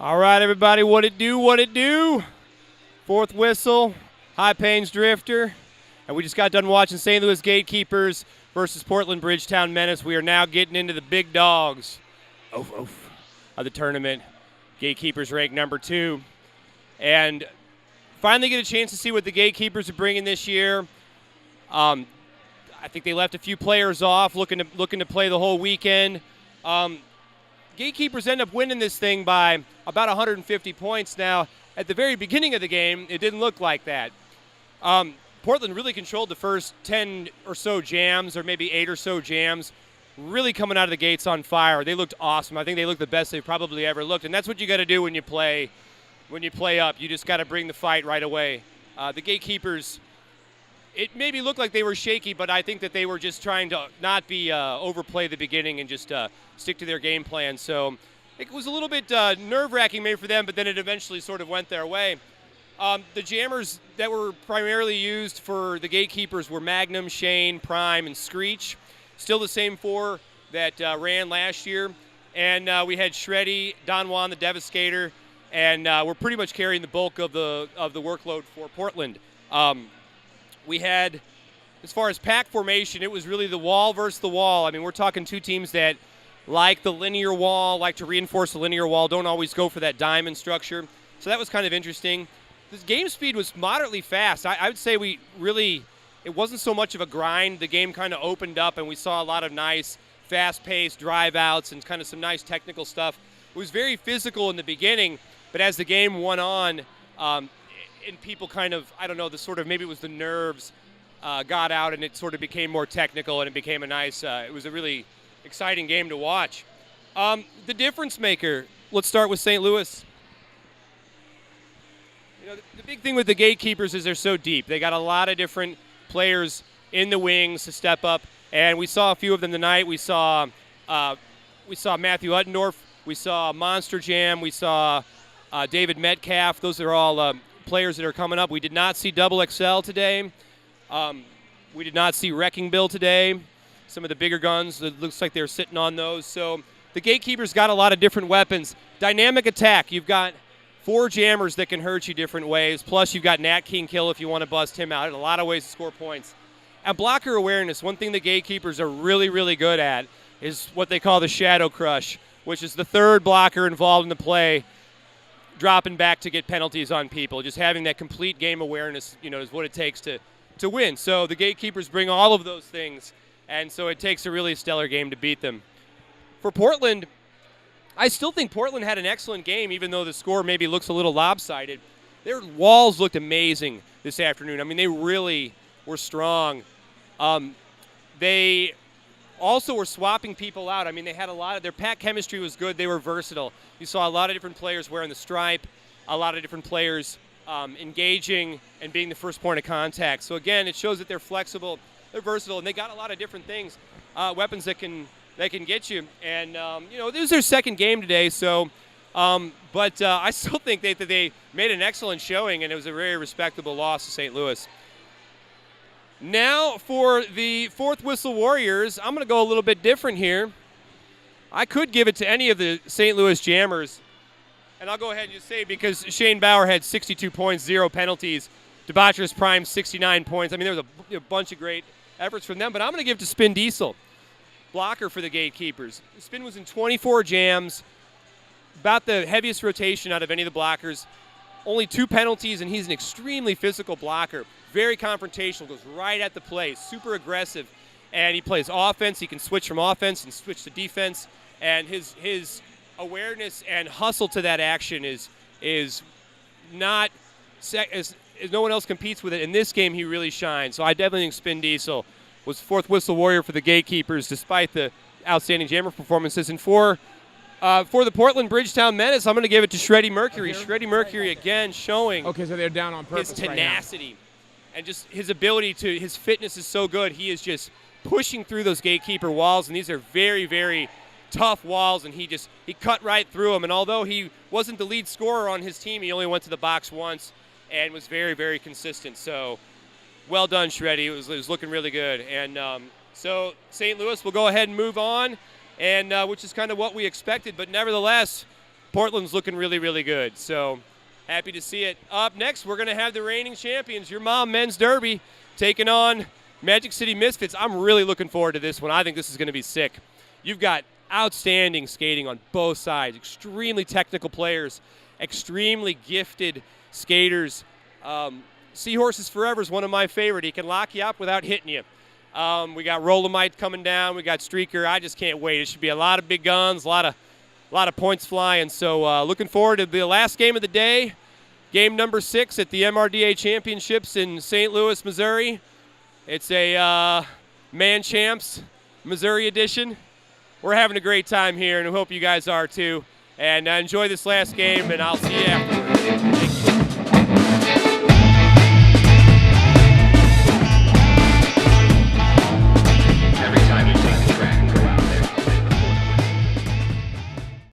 All right, everybody, what it do? Fourth whistle, High Plains Drifter. And we just got done watching St. Louis Gatekeepers versus Portland Bridgetown Menace. We are now getting into the big dogs of the tournament. Gatekeepers ranked number 2. And finally get a chance to see what the Gatekeepers are bringing this year. I think they left a few players off, looking to play the whole weekend. Gatekeepers end up winning this thing by about 150 points. Now, at the very beginning of the game, it didn't look like that. Portland really controlled the first 10 or so jams, or maybe 8 or so jams, really coming out of the gates on fire. They looked awesome. I think they looked the best they've probably ever looked, and that's what you got to do when you play up. You just got to bring the fight right away. The Gatekeepers, it maybe looked like they were shaky, but I think that they were just trying to not be overplay the beginning and just stick to their game plan. So it was a little bit nerve-wracking maybe for them, but then it eventually sort of went their way. The jammers that were primarily used for the Gatekeepers were Magnum, Shane, Prime, and Screech. Still the same 4 that ran last year. And we had Shreddy, Don Juan, the Devastator, and we're pretty much carrying the bulk of the workload for Portland. We had, as far as pack formation, it was really the wall versus the wall. I mean, we're talking 2 teams that like the linear wall, like to reinforce the linear wall, don't always go for that diamond structure. So that was kind of interesting. The game speed was moderately fast. I would say it wasn't so much of a grind. The game kind of opened up, and we saw a lot of nice, fast-paced drive-outs and kind of some nice technical stuff. It was very physical in the beginning, but as the game went on, and people kind of, I don't know, maybe it was the nerves got out, and it sort of became more technical, and it became a nice, it was a really exciting game to watch. The difference maker, let's start with St. Louis. You know, the big thing with the Gatekeepers is they're so deep. They got a lot of different players in the wings to step up, and we saw a few of them tonight. We saw Matthew Uttendorf. We saw Monster Jam. We saw David Metcalf. Those are all players that are coming up. We did not see Double XL today. We did not see Wrecking Bill today. Some of the bigger guns, it looks like they're sitting on those. So the Gatekeepers got a lot of different weapons. Dynamic attack. You've got 4 jammers that can hurt you different ways. Plus, you've got Nat King Kill if you want to bust him out. A lot of ways to score points. And blocker awareness, one thing the Gatekeepers are really, really good at is what they call the Shadow Crush, which is the 3rd blocker involved in the play, dropping back to get penalties on people. Just having that complete game awareness, is what it takes to win. So the Gatekeepers bring all of those things, and so it takes a really stellar game to beat them. For Portland, I still think Portland had an excellent game, even though the score maybe looks a little lopsided. Their walls looked amazing this afternoon. I mean, they really were strong. They also were swapping people out. I mean, they had a lot of their pack chemistry was good. They were versatile. You saw a lot of different players wearing the stripe, a lot of different players engaging and being the first point of contact. So, again, it shows that they're flexible, they're versatile, and they got a lot of different things, weapons that can get you. And, this is their second game today, so but I still think that they made an excellent showing, and it was a very respectable loss to St. Louis. Now for the Fourth Whistle Warriors, I'm going to go a little bit different here. I could give it to any of the St. Louis Jammers, and I'll go ahead and just say because Shane Bauer had 62 points, 0 penalties. Debaucherous Prime, 69 points. I mean, there was a bunch of great efforts from them, but I'm going to give it to Spin Diesel, blocker for the Gatekeepers. Spin was in 24 jams, about the heaviest rotation out of any of the blockers. Only 2 penalties, and he's an extremely physical blocker. Very confrontational, goes right at the play, super aggressive, and he plays offense. He can switch from offense and switch to defense, and his awareness and hustle to that action is not as no one else competes with it. In this game, he really shines. So I definitely think Spin Diesel was Fourth Whistle Warrior for the Gatekeepers, despite the outstanding jammer performances. And for the Portland Bridgetown Menace, I'm going to give it to Shreddy Mercury. Shreddy Mercury again showing so they're down on purpose his tenacity and just his ability to, his fitness is so good. He is just pushing through those Gatekeeper walls, and these are very, very tough walls, and he cut right through them. And although he wasn't the lead scorer on his team, he only went to the box once and was very, very consistent. So well done, Shreddy. It was looking really good. And so St. Louis will go ahead and move on, and which is kind of what we expected. But nevertheless, Portland's looking really, really good. So happy to see it. Up next, we're going to have the reigning champions, your mom men's derby, taking on Magic City Misfits. I'm really looking forward to this one. I think this is going to be sick. You've got outstanding skating on both sides, extremely technical players, extremely gifted skaters. Seahorses Forever is one of my favorite. He can lock you up without hitting you. We got Rolomite coming down. We got Streaker. I just can't wait. It should be a lot of big guns, a lot of points flying. So looking forward to the last game of the day, game number 6 at the MRDA Championships in St. Louis, Missouri. It's a Man Champs Missouri edition. We're having a great time here, and I hope you guys are too. And enjoy this last game, and I'll see you afterwards.